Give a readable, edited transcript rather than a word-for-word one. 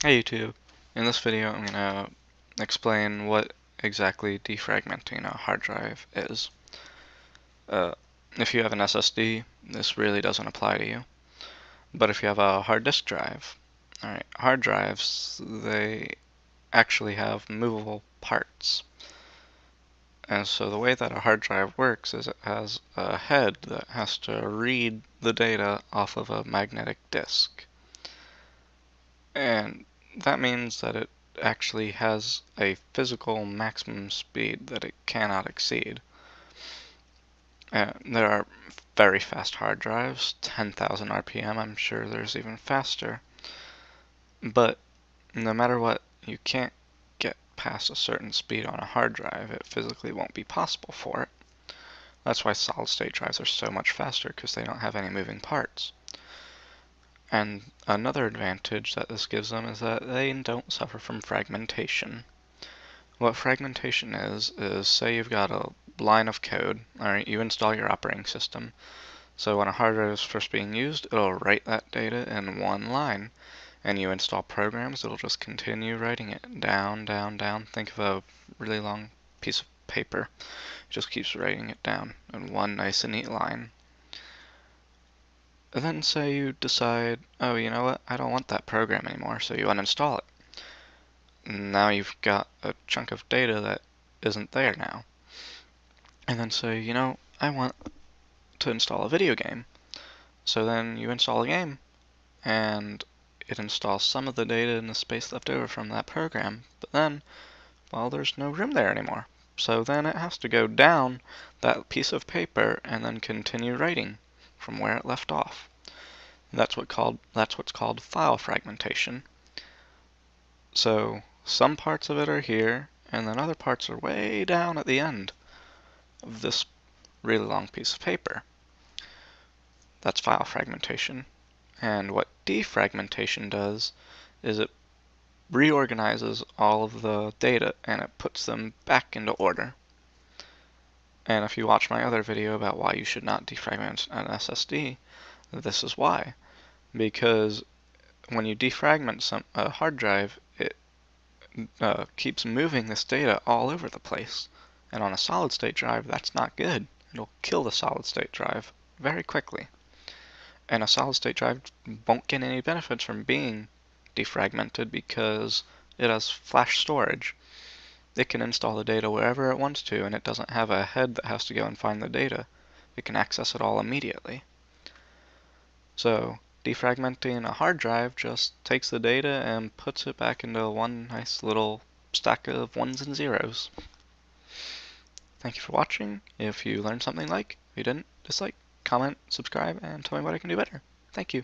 Hey YouTube, in this video I'm going to explain what exactly defragmenting a hard drive is. If you have an SSD, this really doesn't apply to you. But if you have a hard disk drive, alright, hard drives, they actually have movable parts. And so the way that a hard drive works is it has a head that has to read the data off of a magnetic disk. And that means that it actually has a physical maximum speed that it cannot exceed. There are very fast hard drives, 10,000 RPM, I'm sure there's even faster. But no matter what, you can't get past a certain speed on a hard drive. It physically won't be possible for it. That's why solid state drives are so much faster, because they don't have any moving parts. And another advantage that this gives them is that they don't suffer from fragmentation. What fragmentation is say you've got a line of code, alright, you install your operating system. So when a hard drive is first being used, it'll write that data in one line. And you install programs, it'll just continue writing it down, down, down. Think of a really long piece of paper. It just keeps writing it down in one nice and neat line. And then say you decide, oh, you know what, I don't want that program anymore, so you uninstall it. Now you've got a chunk of data that isn't there now. And then say, you know, I want to install a video game. So then you install a game, and it installs some of the data in the space left over from that program, but then, well, there's no room there anymore. So then it has to go down that piece of paper and then continue writing from where it left off. That's what's called file fragmentation. So some parts of it are here, and then other parts are way down at the end of this really long piece of paper. That's file fragmentation. And what defragmentation does is it reorganizes all of the data and it puts them back into order. And if you watch my other video about why you should not defragment an SSD, this is why. Because when you defragment a hard drive, it keeps moving this data all over the place. And on a solid state drive, that's not good. It'll kill the solid state drive very quickly. And a solid state drive won't get any benefits from being defragmented because it has flash storage. It can install the data wherever it wants to, and it doesn't have a head that has to go and find the data. It can access it all immediately. So defragmenting a hard drive just takes the data and puts it back into one nice little stack of ones and zeros. Thank you for watching. If you learned something, like. If you didn't, dislike, comment, subscribe, and tell me what I can do better. Thank you.